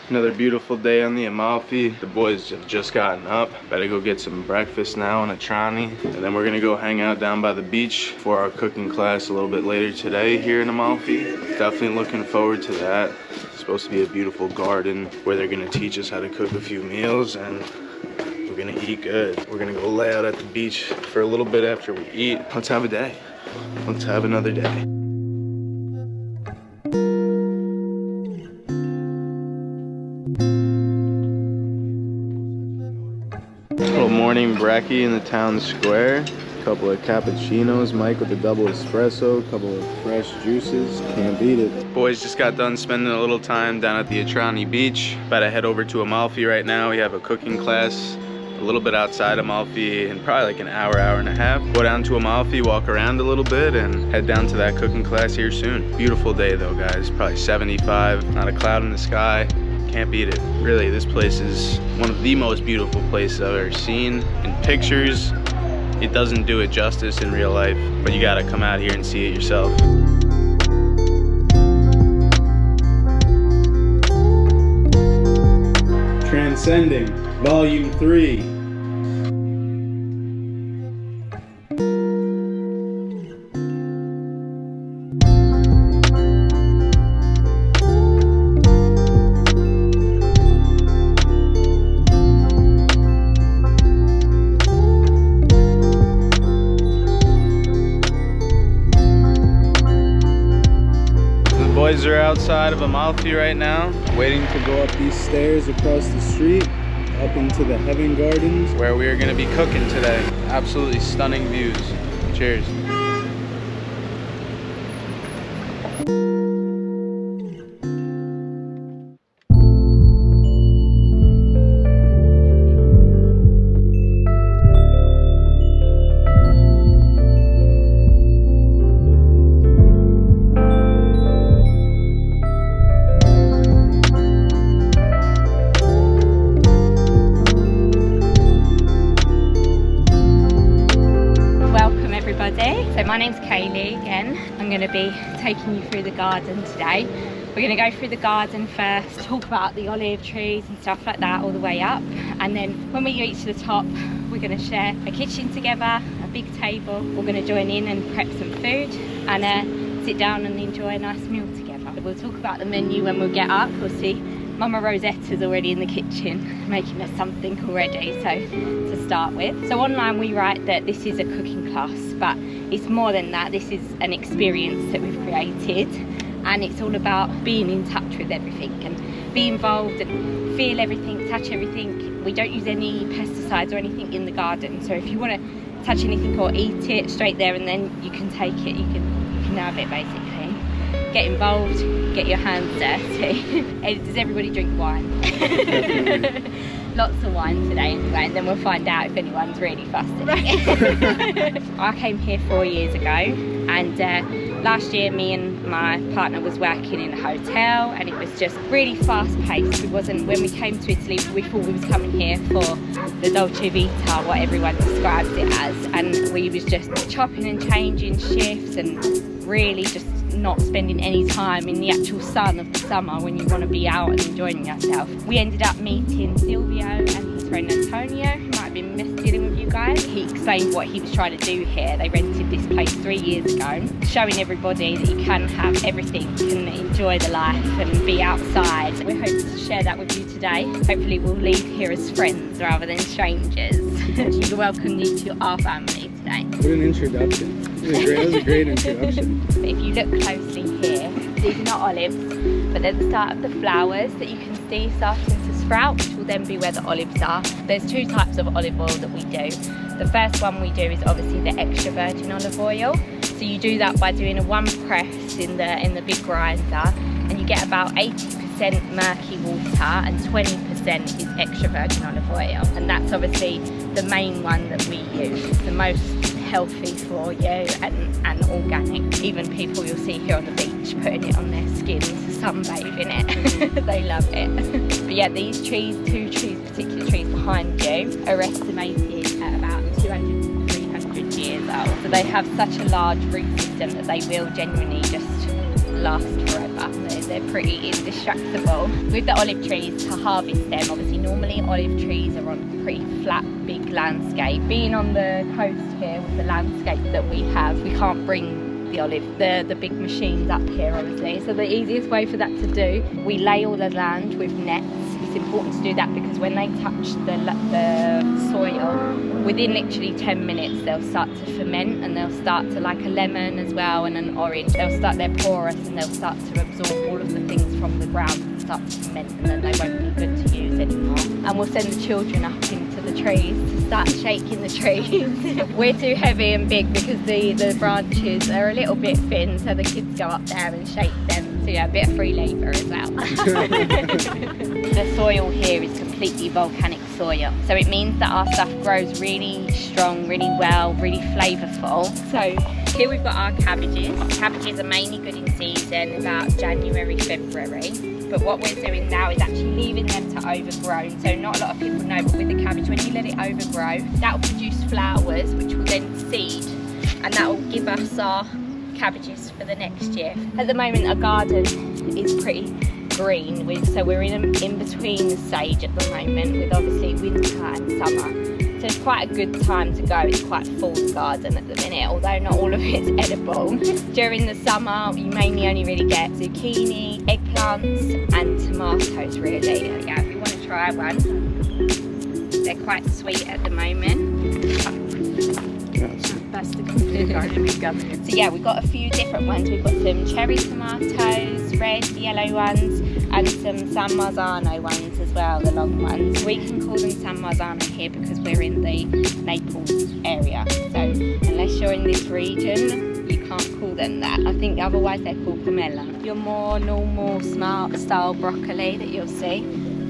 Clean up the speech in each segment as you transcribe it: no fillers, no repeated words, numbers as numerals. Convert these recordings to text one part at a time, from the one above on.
Another beautiful day on the Amalfi. The boys have just gotten up. Better go get some breakfast now in Atrani. And then we're gonna go hang out down by the beach for our cooking class a little bit later today here in Amalfi. Definitely looking forward to that. It's supposed to be a beautiful garden where they're gonna teach us how to cook a few meals, and we're gonna eat good. We're gonna go lay out at the beach for a little bit after we eat. Let's have a day. Let's have another day. Little morning brekkie in the town square. A couple of cappuccinos, Mike with a double espresso, a couple of fresh juices. Can't beat it. Boys just got done spending a little time down at the Atrani beach. About to head over to Amalfi right now. We have a cooking class a little bit outside Amalfi in probably like an hour and a half. Go down to Amalfi, walk around a little bit, and head down to that cooking class here soon. Beautiful day though, guys. Probably 75, not a cloud in the sky. Can't beat it. Really, this place is one of the most beautiful places I've ever seen. In pictures, it doesn't do it justice in real life, but you gotta come out here and see it yourself. Transcending, Volume 3. Boys are outside of Amalfi right now, waiting to go up these stairs across the street, up into the Heaven Gardens, where we are going to be cooking today. Absolutely stunning views. Cheers. So my name's Kaylee again. I'm going to be taking you through the garden today. We're going to go through the garden first, talk about the olive trees and stuff like that all the way up, and then when we reach the top we're going to share a kitchen together, a big table. We're going to join in and prep some food and sit down and enjoy a nice meal together. We'll talk about the menu when we get up. We'll see Mama Rosetta's already in the kitchen making us something already, so to start with. So online we write that this is a cooking class, but it's more than that. This is an experience that we've created, and it's all about being in touch with everything and be involved and feel everything, touch everything. We don't use any pesticides or anything in the garden, so if you want to touch anything or eat it straight there and then, you can take it, you can have it basically. Get involved, get your hands dirty. Does everybody drink wine? Lots of wine today anyway, and then we'll find out if anyone's really fussy. I came here 4 years ago, and last year me and my partner was working in a hotel, and it was just really fast paced. When we came to Italy, we thought we was coming here for the Dolce Vita, what everyone describes it as, and we was just chopping and changing shifts and really just not spending any time in the actual sun of the summer when you want to be out and enjoying yourself. We ended up meeting Silvio and his friend Antonio, who might have been dealing with you guys. He explained what he was trying to do here. They rented this place 3 years ago, showing everybody that you can have everything, you can enjoy the life and be outside. We hope to share that with you today. Hopefully we'll leave here as friends rather than strangers. We welcome you to our family today. What an introduction. That was a great introduction. If you look closely here, these are not olives, but they're the start of the flowers that you can see starting to sprout, which will then be where the olives are. There's two types of olive oil that we do. The first one we do is obviously the extra virgin olive oil. So you do that by doing a one press in the big grinder, and you get about 80% murky water and 20% is extra virgin olive oil. And that's obviously the main one that we use. It's the most healthy for you and organic. Even people you'll see here on the beach putting it on their skin to sunbathe in it. They love it. But yeah, these trees, particular trees behind you, are estimated at about 200 to 300 years old. So they have such a large root system that they will genuinely just last forever. They're pretty indestructible. With the olive trees, to harvest them, obviously normally olive trees are on pretty flat, big landscape. Being on the coast here with the landscape that we have, we can't bring the big machines up here, obviously. So the easiest way for that to do, we lay all the land with nets. It's important to do that because when they touch the soil, within literally 10 minutes they'll start to ferment, and they'll start to, like a lemon as well and an orange, they're porous and they'll start to absorb all of the things from the ground and start to ferment, and then they won't be good to use anymore. And we'll send the children up into the trees to start shaking the trees. We're too heavy and big because the branches are a little bit thin, so the kids go up there and shake them. So yeah, a bit of free labour as well. The soil here is completely volcanic soil, so it means that our stuff grows really strong, really well, really flavourful. So here we've got our cabbages. Cabbages are mainly good in season about January, February. But what we're doing now is actually leaving them to overgrow. So not a lot of people know, but with the cabbage, when you let it overgrow, that will produce flowers, which will then seed, and that will give us our cabbages for the next year. At the moment, our garden is pretty green, so we're in between the stage at the moment, with obviously winter and summer. So it's quite a good time to go. It's quite full garden at the minute, although not all of it's edible. During the summer, you mainly only really get zucchini, eggplants and tomatoes really. Yeah, if you want to try one. They're quite sweet at the moment. That's the complete garden we've got. So yeah, we've got a few different ones. We've got some cherry tomatoes, red, yellow ones, and some San Marzano ones as well, the long ones. We can call them San Marzano here because we're in the Naples area. So unless you're in this region, you can't call them that. I think otherwise they're called pomelo. Your more normal smart style broccoli that you'll see.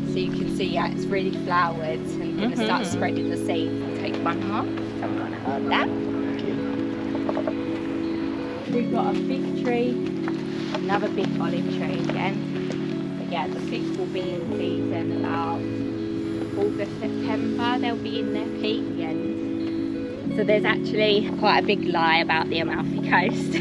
So you can see, yeah, it's really flowered and going to start spreading the seeds. I'll take one more. Don't want to hurt that. We've got a fig tree, another big olive tree again. But yeah, the figs will be in season about August, September. They'll be in their peak again. So there's actually quite a big lie about the Amalfi coast.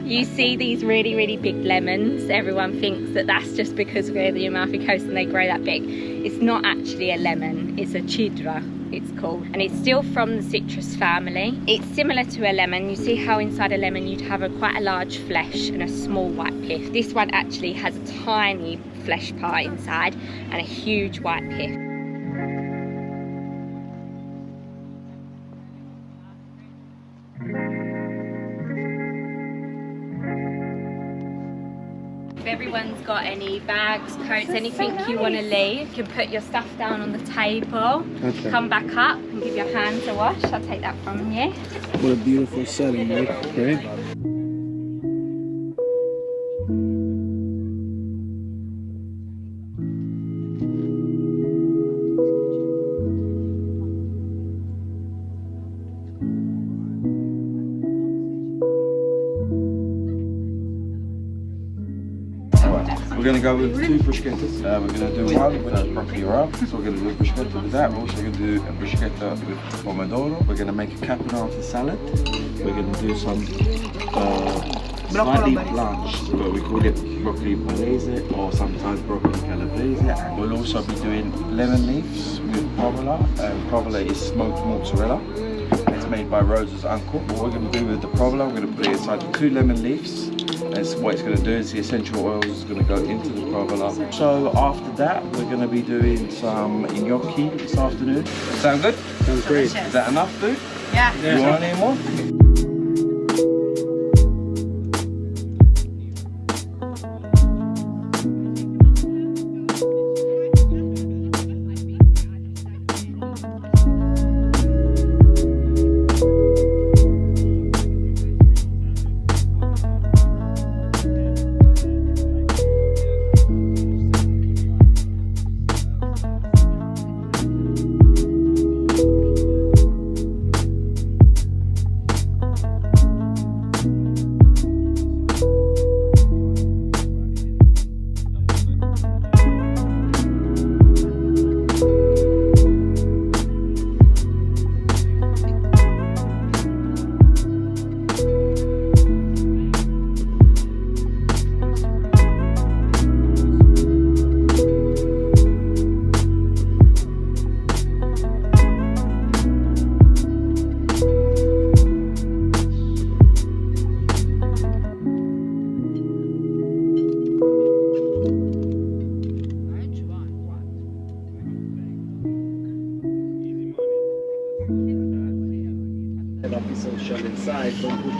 You see these really, really big lemons. Everyone thinks that that's just because we're the Amalfi coast and they grow that big. It's not actually a lemon, it's a cidra, it's called. And it's still from the citrus family. It's similar to a lemon. You see how inside a lemon you'd have quite a large flesh and a small white pith. This one actually has a tiny flesh part inside and a huge white pith. If everyone's got any bags, coats, anything you want to leave, you can put your stuff down on the table, come back up and give your hands a wash. I'll take that from you. What a beautiful setting, right? We're going to go with 2 bruschettas. We're going to do one with broccoli wrap. So we're going to do a bruschetta with that. We're also going to do a bruschetta with pomodoro. We're going to make a caponata salad. We're going to do some slightly blanched, but we call it broccoli malaise or sometimes broccoli calabrese. And we'll also be doing lemon leaves with provola. Provola is smoked mozzarella. It's made by Rosa's uncle. What we're going to do with the provola, we're going to put it inside the 2 lemon leaves. And what it's going to do is the essential oils is going to go into the provola. So after that, we're going to be doing some gnocchi this afternoon. Sound good? Sounds great. Is that enough food? Yeah. You want any more?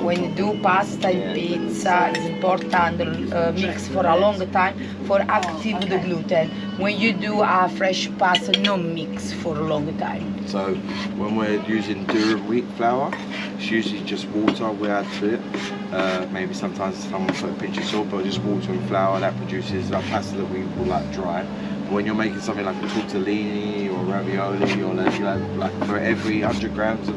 When you do pasta and pizza, it's important mix for a long time for active the gluten. When you do a fresh pasta, no mix for a long time. So when we're using durum wheat flour, it's usually just water we add to it. Maybe sometimes someone put a pinch of salt, but just water and flour that produces that pasta that we will like dry. When you're making something like a tortellini or ravioli, or like for every 100 grams of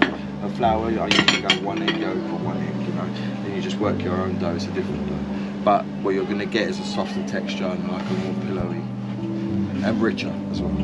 flour, I usually go 1 egg yolk or 1 egg, you know. Then you just work your own dough. It's a different dough. But what you're going to get is a softer texture and like a more pillowy and richer as well.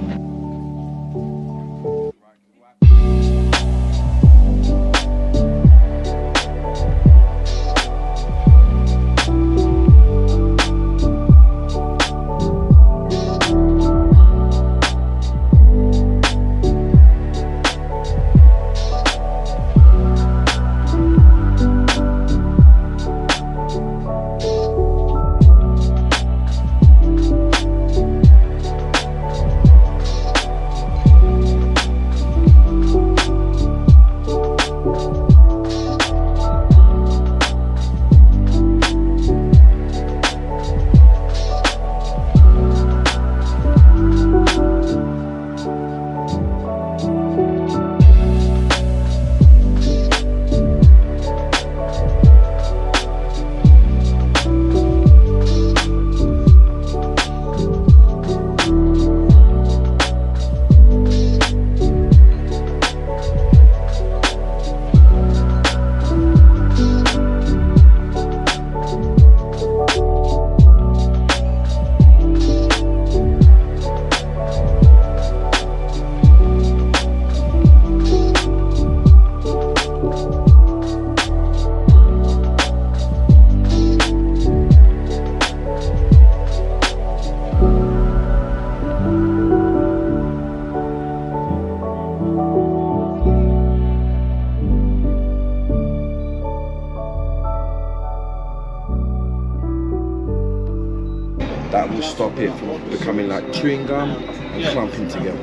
That will stop it from becoming like chewing gum and clumping together.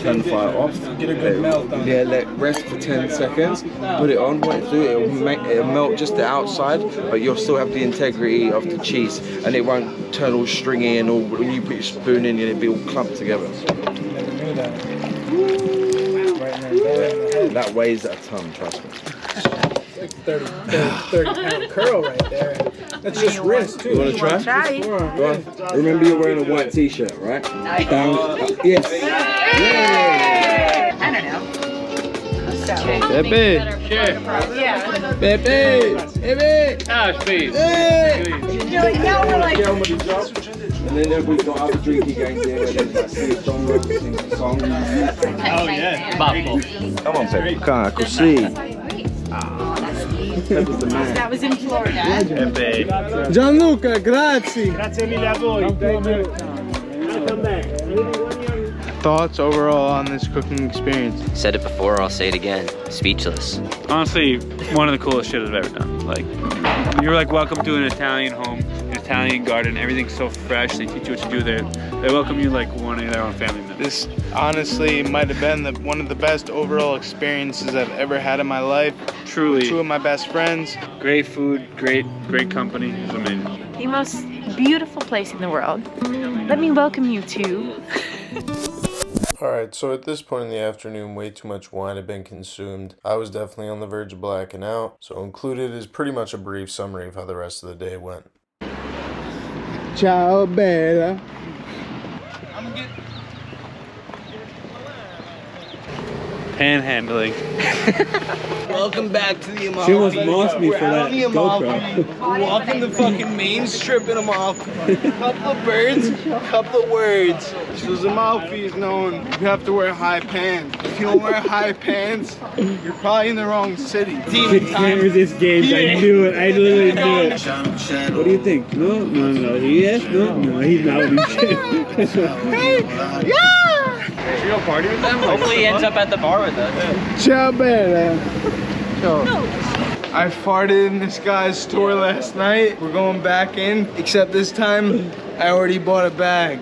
Turn the fire off. Get a good melt on. Yeah, let rest for 10 seconds. Put it on. What it do? It'll melt just the outside, but you'll still have the integrity of the cheese, and it won't turn all stringy and all. When you put your spoon in, it'll be all clumped together. That weighs a ton, trust me. Like 30 pound curl right there. That's just wrist too. You want to try? Go on. Remember you're wearing a white t-shirt, right? Down. Yes. I don't know. Pepe. Sure. Yeah. Pepe. Pepe. Ah, please. Now we're like. And then we've got other drinking games here where there's like sing songs. Oh, yeah. Baffle. Come on, Pepe. Come on, così. That was in Florida. Gianluca, grazie. Grazie mille a voi. Welcome back. Thoughts overall on this cooking experience? Said it before, I'll say it again. Speechless. Honestly, one of the coolest shit I've ever done. Like, you're like welcome to an Italian home, an Italian garden. Everything's so fresh. They teach you what to do there. They welcome you like one of their own family members. This honestly might have been one of the best overall experiences I've ever had in my life. Truly. 2 of my best friends. Great food, great company. It was amazing. The most beautiful place in the world. Let me welcome you to... Alright, so at this point in the afternoon, way too much wine had been consumed. I was definitely on the verge of blacking out, so included is pretty much a brief summary of how the rest of the day went. Ciao, bella. Panhandling. Welcome back to the Amalfi. She almost lost me for that GoPro. Walking the fucking main strip in Amalfi. Couple of birds, couple of words. So Amalfi is known, you have to wear high pants. If you don't wear high pants, you're probably in the wrong city. Can't resist games. I knew it. I literally knew it. What do you think? No, no, no. Yes, no, no. He's not. You go party with them? Hopefully he ends up at the bar with us. Ciao, bella. I farted in this guy's store last night. We're going back in, except this time I already bought a bag.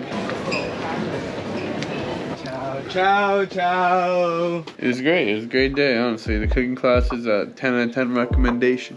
Ciao, Ciao, ciao. It was great. It was a great day, honestly. The cooking class is a 10 out of 10 recommendation.